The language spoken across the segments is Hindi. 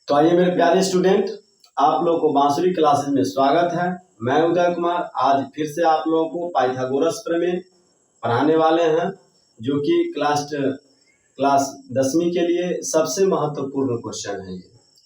तो आइए मेरे प्यारे स्टूडेंट, आप लोगों को बांसुरी क्लासेस में स्वागत है। मैं उदय कुमार आज फिर से आप लोगों को पाइथागोरस प्रमेय पढ़ाने वाले हैं, जो कि क्लास 10वीं के लिए सबसे महत्वपूर्ण क्वेश्चन है ये।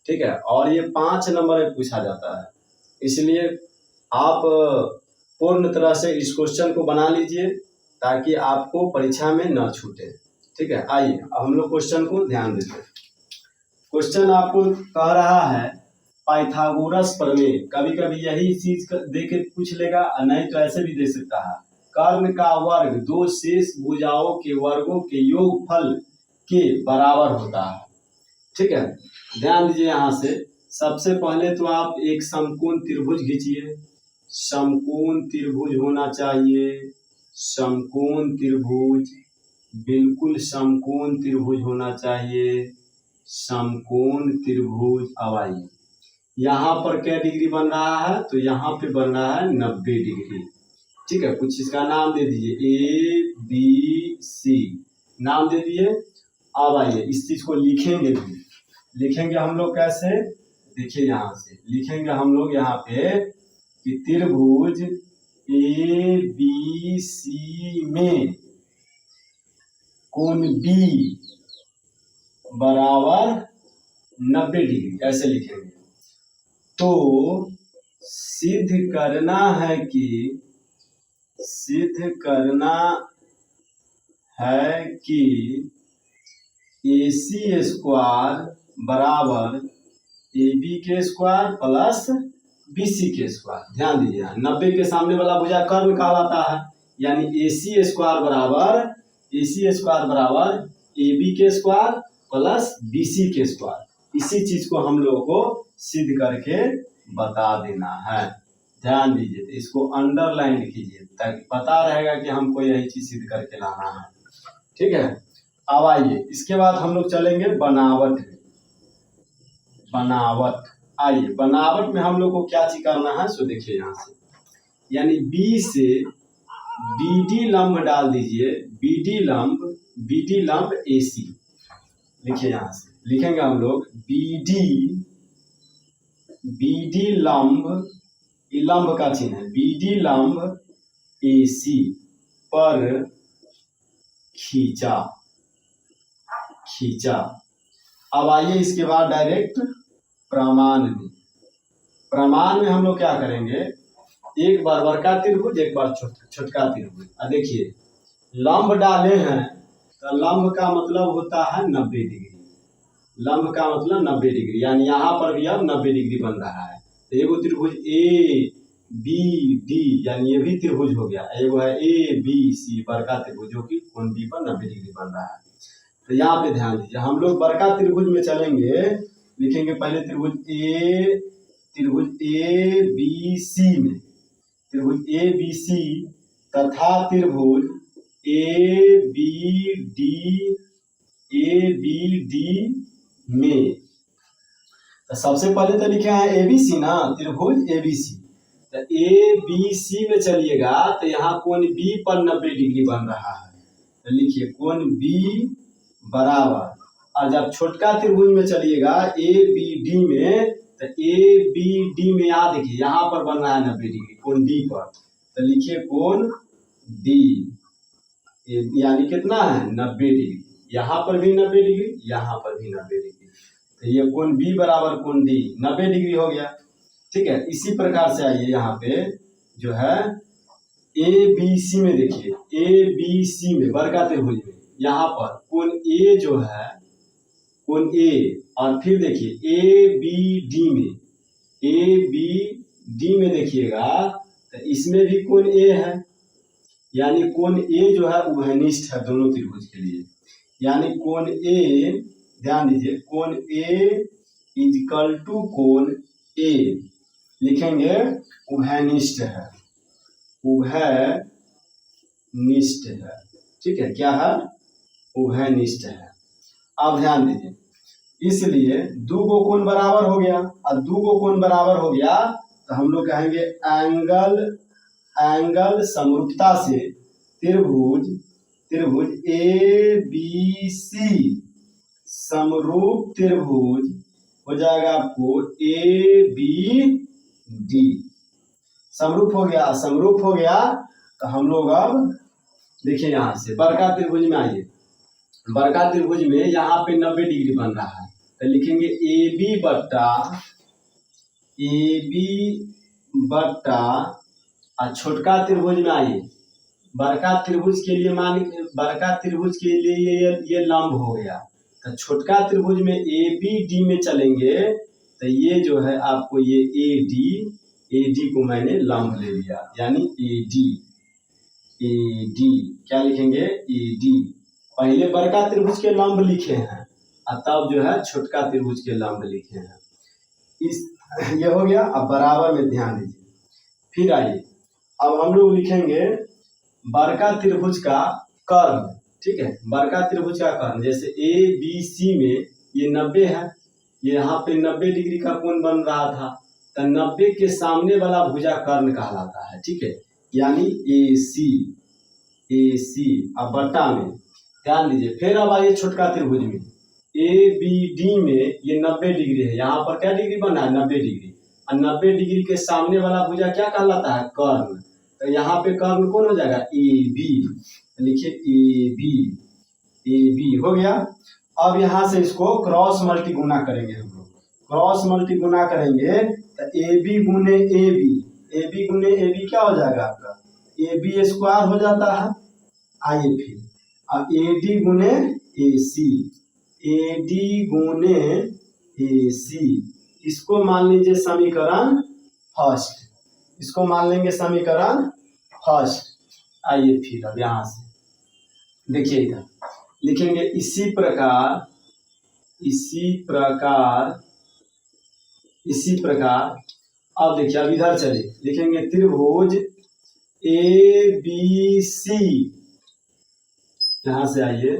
ठीक है, और ये 5 नंबर में पूछा जाता है, इसलिए आप पूर्ण तरह से इस क्वेश्चन को बना लीजिए ताकि आपको परीक्षा में न छूटे। ठीक है, आइए अब हम लोग क्वेश्चन को ध्यान देते हैं। क्वेश्चन आपको कह रहा है पाइथागोरस प्रमेय। कभी कभी यही चीज दे के पूछ लेगा, नहीं तो ऐसे भी दे सकता है। कर्ण का वर्ग दो शेष भुजाओं के वर्गों के योगफल के बराबर होता है। ठीक है, ध्यान दीजिए। यहाँ से सबसे पहले तो आप एक समकोण त्रिभुज खींचिए। समकोण त्रिभुज होना चाहिए, समकोण त्रिभुज, बिल्कुल समकोण त्रिभुज होना चाहिए, समकोण त्रिभुज। अब आइए यहाँ पर क्या डिग्री बन रहा है, तो यहाँ पे बन रहा है 90 डिग्री। ठीक है, कुछ इसका नाम दे दीजिए, ए बी सी नाम दे दिए। अब आइए इस चीज को लिखेंगे भी। लिखेंगे हम लोग कैसे, देखिए यहाँ से लिखेंगे हम लोग यहाँ पे कि त्रिभुज ए बी सी में कोण बी बराबर 90 डिग्री, ऐसे लिखेंगे। तो सिद्ध करना है कि AC स्क्वायर बराबर AB के स्क्वायर प्लस BC के स्क्वायर। ध्यान दीजिए, 90 के सामने वाला भुजा कर्ण कहलाता है, यानी AC स्क्वायर बराबर AB के स्क्वायर प्लस BC के स्क्वायर। इसी चीज को हम लोगों को सिद्ध करके बता देना है। ध्यान दीजिए, तो इसको अंडरलाइन कीजिए ताकि पता रहेगा कि हमको यही चीज सिद्ध करके लाना है। ठीक है, अब आइए इसके बाद हम लोग चलेंगे बनावट में। आइए बनावट में हम लोग को क्या चीज करना है, सो देखिए यहाँ से, यानी B से BD लंब डाल दीजिए। BD लंब AC लिखिए। यहाँ से लिखेंगे हम लोग BD लंब, ये लंब का चिन्ह है, BD लंब AC पर खींचा। अब आइए इसके बाद डायरेक्ट प्रमाण में हम लोग क्या करेंगे, एक बार बड़का त्रिभुज, एक बार छोटका त्रिभुज। देखिए लंब डाले हैं तो लंब का मतलब होता है 90 डिग्री। लंब का मतलब 90 डिग्री, यानी यहाँ पर भी अब 90 डिग्री बन रहा है। तो एगो त्रिभुज ABD, यानी ये भी त्रिभुज हो गया। एगो है ABC बड़का त्रिभुज, जो कि कोण B पर 90 डिग्री बन रहा है। तो यहाँ पे ध्यान दीजिए, हम लोग बड़का त्रिभुज में चलेंगे। लिखेंगे पहले त्रिभुज ABC में, त्रिभुज ABC तथा त्रिभुज ABD में। तो सबसे पहले तो लिखे हैं ABC ना, त्रिभुज ABC। तो ABC में चलिएगा तो यहाँ कोण B पर 90 डिग्री बन रहा है। तो लिखिए कोण B बराबर, और जब छोटका त्रिभुज में चलिएगा ABD में, तो ABD में यहाँ देखिए यहाँ पर बन रहा है 90 डिग्री कोण D पर। तो लिखिए कोण D, यानी कितना है 90 डिग्री। यहाँ पर भी 90 डिग्री, यहाँ पर भी 90 डिग्री। तो ये कोण B बराबर कोण D 90 डिग्री हो गया। ठीक है, इसी प्रकार से आइए यहाँ पे जो है ABC में, देखिए ABC में बड़का त्रिभुज में, यहाँ पर कोण A जो है, कोण A, और फिर देखिए ABD में देखिएगा तो इसमें भी कोण A है, यानी कोण A जो है उभयनिष्ठ है दोनों त्रिभुज के लिए। यानी कोण A, ध्यान दीजिए, कोण A इक्वल टू कोण A लिखेंगे उभयनिष्ठ है, ठीक है, क्या है, उभयनिष्ठ है। अब ध्यान दीजिए, इसलिए दो गो कोण बराबर हो गया, और दो गो कोण बराबर हो गया तो हम लोग कहेंगे एंगल समरूपता से त्रिभुज ABC समरूप त्रिभुज हो जाएगा आपको ABD। समरूप हो गया, समरूप हो गया। तो हम लोग अब देखिए यहाँ से बरका त्रिभुज में आइए। बरका त्रिभुज में यहाँ पे 90 डिग्री बन रहा है, तो लिखेंगे AB बट्टा और छोटका त्रिभुज में आइए। बरका त्रिभुज के लिए बरका त्रिभुज के लिए ये लंब हो गया, तो छोटका त्रिभुज में ABD में चलेंगे तो ये जो है आपको ये AD को मैंने लंब ले लिया, यानी AD क्या लिखेंगे AD। पहले बड़का त्रिभुज के लंब लिखे हैं और तब जो है छोटका त्रिभुज के लंब लिखे हैं। ये हो गया। अब बराबर में ध्यान दीजिए। फिर आइए अब हम लोग लिखेंगे बड़का त्रिभुज का कर्ण। ठीक है, बड़का त्रिभुज का कर्ण जैसे ABC में ये 90 है, ये यहाँ पे 90 डिग्री का कोण बन रहा था, तो 90 के सामने वाला भुजा कर्ण कहलाता है। ठीक है, यानी AC अब बट्टा में ध्यान दीजिए। फिर अब आइए छोटका त्रिभुज में ABD में ये 90 डिग्री है, यहाँ पर क्या डिग्री बना है 90 डिग्री, और 90 डिग्री के सामने वाला भुजा क्या कहलाता है कर्ण। तो यहाँ पे कर्ण कौन हो जाएगा AB, लिखिए AB हो गया। अब यहाँ से इसको क्रॉस मल्टी गुना करेंगे हम लोग। क्रॉस मल्टी गुना करेंगे तो AB गुने AB क्या हो जाएगा आपका AB स्क्वायर हो जाता है। आइए फिर अब AD गुने AC, इसको मान लीजिए समीकरण फर्स्ट, इसको मान लेंगे समीकरण फर्स्ट। आइए फिर अब यहाँ से देखिए इधर लिखेंगे इसी प्रकार। अब देखिए अब इधर चलिए लिखेंगे त्रिभुज ABC, यहाँ से आइए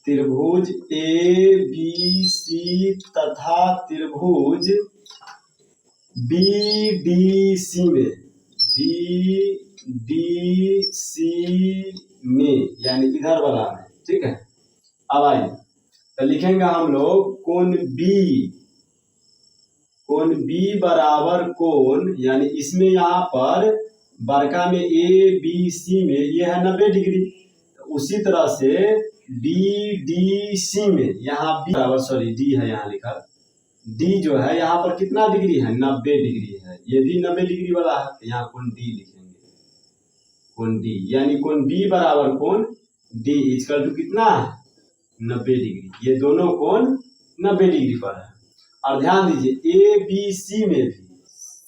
त्रिभुज ABC तथा त्रिभुज BDC में यानी इधर वाला में। ठीक है, अब आइए तो लिखेंगे हम लोग कोण B बराबर कोण, यानी इसमें यहाँ पर बरका में ABC में ये है 90 डिग्री, तो उसी तरह से BDC में यहाँ B बराबर D है यहाँ लिखा, D जो है यहाँ पर कितना डिग्री है 90 डिग्री है, ये भी 90 डिग्री वाला है, तो यहाँ कोण D लिखेंगे, कोण D यानी कोण B बराबर कोण D इक्वल टू कितना है 90 डिग्री। ये दोनों कोण 90 डिग्री पर है। और ध्यान दीजिए ABC में भी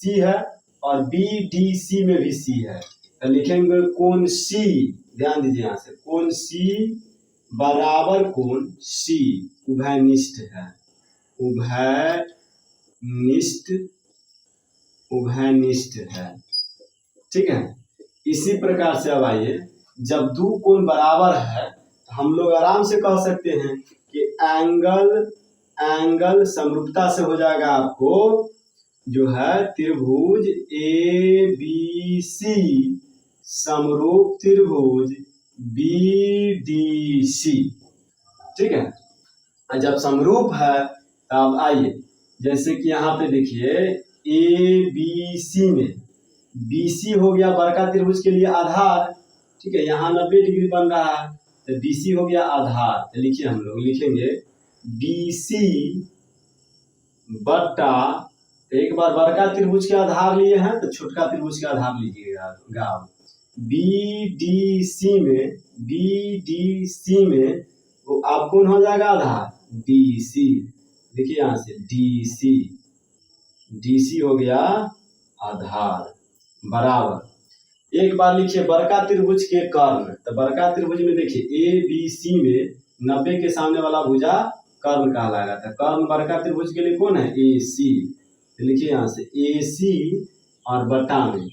C है और BDC में भी C है, तो लिखेंगे कोण C। ध्यान दीजिए यहाँ से कोण C बराबर कोण C उभयनिष्ठ है, उभयनिष्ठ है। ठीक है, इसी प्रकार से अब आइए जब दो कोण बराबर है तो हम लोग आराम से कह सकते हैं कि एंगल समरूपता से हो जाएगा आपको जो है त्रिभुज ABC समरूप त्रिभुज BDC। ठीक है, जब समरूप है तब आइए जैसे कि यहाँ पे देखिए ABC में BC हो गया बड़का त्रिभुज के लिए आधार। ठीक है, यहाँ 90 डिग्री बन रहा है तो BC हो गया आधार, तो लिखिए हम लोग लिखेंगे BC बट्टा, एक बार बड़का त्रिभुज के आधार लिए हैं तो छोटका त्रिभुज के आधार लीजिएगा। BDC में वो आप कौन हो जाएगा आधार DC, देखिए यहाँ से DC हो गया आधार बराबर। एक बार लिखिए बड़का त्रिभुज के कर्ण, तो बड़का त्रिभुज में देखिए ABC में 90 के सामने वाला भुजा कर्ण कहलाएगा, तो कर्ण बड़का त्रिभुज के लिए कौन है AC, तो लिखिए यहाँ से AC और बट्टा में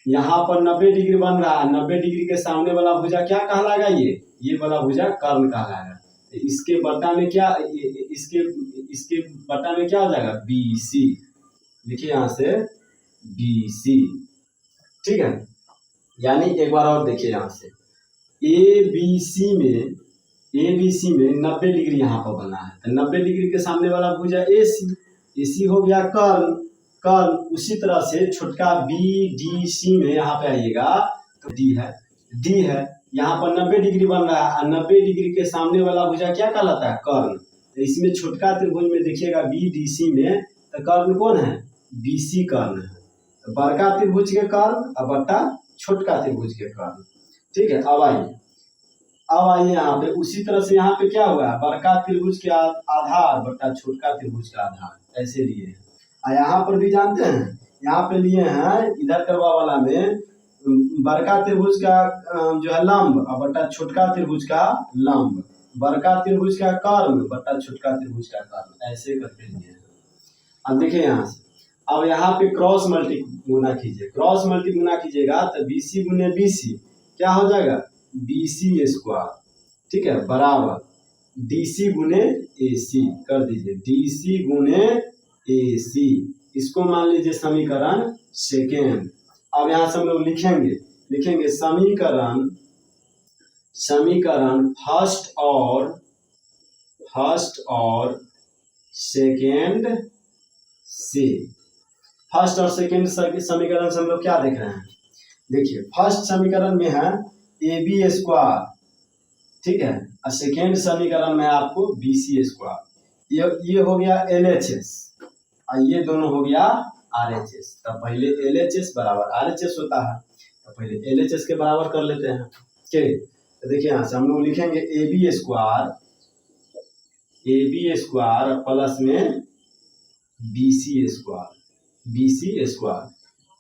यहाँ पर 90 डिग्री बन रहा है, 90 डिग्री के सामने वाला भुजा क्या कहलाएगा ये वाला भुजा कर्ण कहलाएगा। इसके बट्टा में क्या इसके बट्टा में क्या हो जाएगा BC, लिखिए यहाँ से BC। ठीक है, यानी एक बार और देखिए यहाँ से ABC में 90 डिग्री यहाँ पर बना है, तो 90 डिग्री के सामने वाला भुजा AC, AC हो गया कर्ण, कर्ण उसी तरह से छोटका BDC में यहाँ पे आइएगा तो D है यहाँ पर 90 डिग्री बन रहा है और 90 डिग्री के सामने वाला भुजा क्या कहलाता है? कर्ण। तो इसमें छोटका त्रिभुज में देखिएगा BDC में तो कर्ण कौन है? BC कर्ण है। तो बड़का त्रिभुज के कर्ण और बट्टा छोटका त्रिभुज के कर्ण। ठीक है, अब आइए यहाँ पे उसी तरह से यहाँ पे क्या हुआ? बड़का त्रिभुज के आधार बट्टा छोटका त्रिभुज का आधार ऐसे लिए हैं। और यहाँ पर भी जानते हैं यहाँ पे लिए हैं इधर करवा वाला में बड़का त्रिभुज का जो है लंब और बट्टा छोटका त्रिभुज का लंब, बड़का त्रिभुज का कर्ण बट्टा छोटका त्रिभुज का कर्ण ऐसे करके लिए हैं। अब देखिए यहाँ से अब यहाँ पे क्रॉस मल्टी गुना कीजिए, क्रॉस मल्टी गुना कीजिएगा तो BC गुने BC क्या हो जाएगा? BC square. ठीक है, बराबर DC गुने AC कर दीजिए, DC गुने AC। इसको मान लीजिए समीकरण सेकेंड। अब यहाँ से हम लोग लिखेंगे समीकरण फर्स्ट और सेकेंड से। फर्स्ट और सेकेंड समीकरण से हम लोग क्या देख रहे हैं? देखिए फर्स्ट समीकरण में है AB स्क्वायर, ठीक है, और सेकेंड समीकरण में आपको BC स्क्वायर। ये हो गया LHS और ये दोनों हो गया RHS। तब पहले LHS बराबर RHS होता है, तो पहले LHS के बराबर कर लेते हैं। ठीक, तो देखिए यहाँ से हम लोग लिखेंगे AB स्क्वायर प्लस में BC स्क्वायर।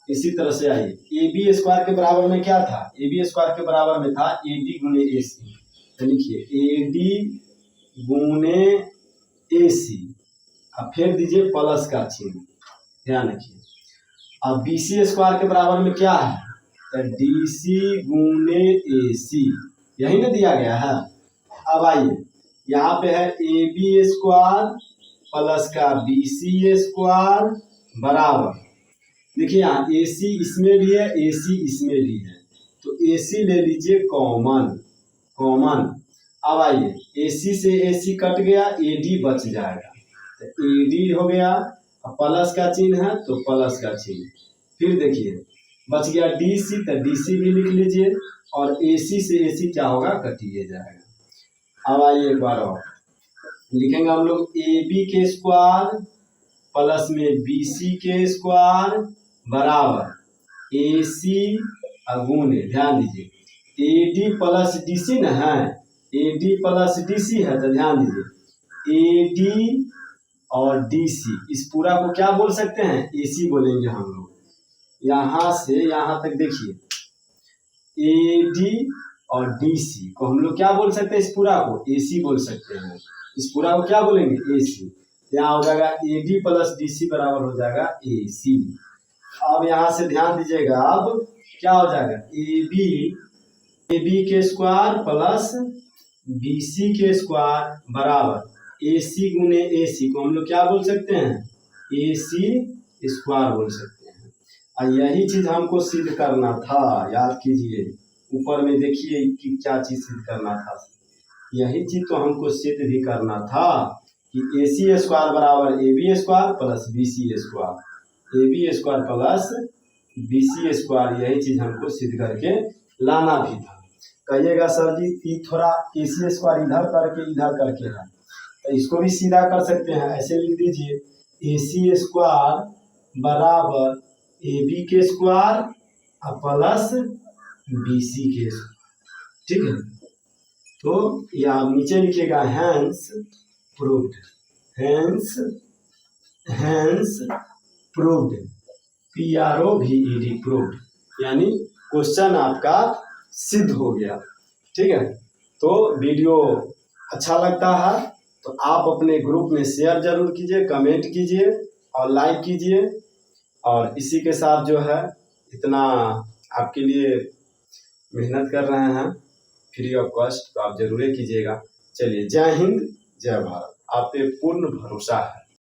इसी तरह से आइए AB स्क्वायर के बराबर में क्या था? AB स्क्वायर के बराबर में था AD गुने AC। तो लिखिए AD गुने AC अब फिर दीजिए प्लस का चिन्ह, ध्यान रखिए। अब BC स्क्वायर के बराबर में क्या है? तो DC गुने AC, यही ना दिया गया है। अब आइए यहाँ पे है AB स्क्वायर प्लस का BC स्क्वायर बराबर, देखिए यहाँ AC इसमें भी है AC इसमें भी है, तो AC ले लीजिए कॉमन। अब आइए AC से AC कट गया, AD बच जाएगा, तो AD हो गया, प्लस का चिन्ह है तो प्लस का चिन्ह। फिर देखिए बच गया DC, तो DC भी लिख लीजिए और AC से AC क्या होगा? कटिए जाएगा। अब आइए एक बार और लिखेंगे हम लोग AB के स्क्वायर प्लस में BC के स्क्वायर बराबर AC गुने, ध्यान दीजिए AD प्लस DC ना है, AD प्लस DC है, तो ध्यान दीजिए AD और DC इस पूरा को क्या बोल सकते हैं? AC बोलेंगे हम लोग। यहाँ से यहाँ तक देखिए AD और DC को हम लोग क्या बोल सकते हैं? इस पूरा को AC बोल सकते हैं। इस पूरा को क्या बोलेंगे? AC। यहाँ हो जाएगा AD प्लस DC बराबर हो जाएगा AC। अब यहाँ से ध्यान दीजिएगा, अब क्या हो जाएगा? AB के स्क्वायर प्लस BC के स्क्वायर बराबर AC गुने AC को हम लोग क्या बोल सकते हैं? AC स्क्वायर बोल सकते हैं। और यही चीज हमको सिद्ध करना था, याद कीजिए ऊपर में देखिए कि क्या चीज सिद्ध करना था। यही चीज तो हमको सिद्ध भी करना था कि AC स्क्वायर बराबर AB square plus BC square, AB square plus BC square, यही चीज हमको सिद्ध करके लाना भी था। कहिएगा सर जी थोड़ा AC स्क्वायर इधर करके है, तो इसको भी सीधा कर सकते हैं, ऐसे लिख दीजिए AC स्क्वायर बराबर AB के स्क्वायर प्लस BC के स्क्वायर। ठीक है, तो या नीचे लिखिएगा हैंस प्रूव्ड, PROVED प्रूव्ड, यानी क्वेश्चन आपका सिद्ध हो गया। ठीक है, तो वीडियो अच्छा लगता है तो आप अपने ग्रुप में शेयर जरूर कीजिए, कमेंट कीजिए और लाइक कीजिए। और इसी के साथ जो है इतना आपके लिए मेहनत कर रहे हैं फ्री ऑफ कॉस्ट, तो आप जरूर कीजिएगा। चलिए, जय हिंद जय भारत, आप पे पूर्ण भरोसा है।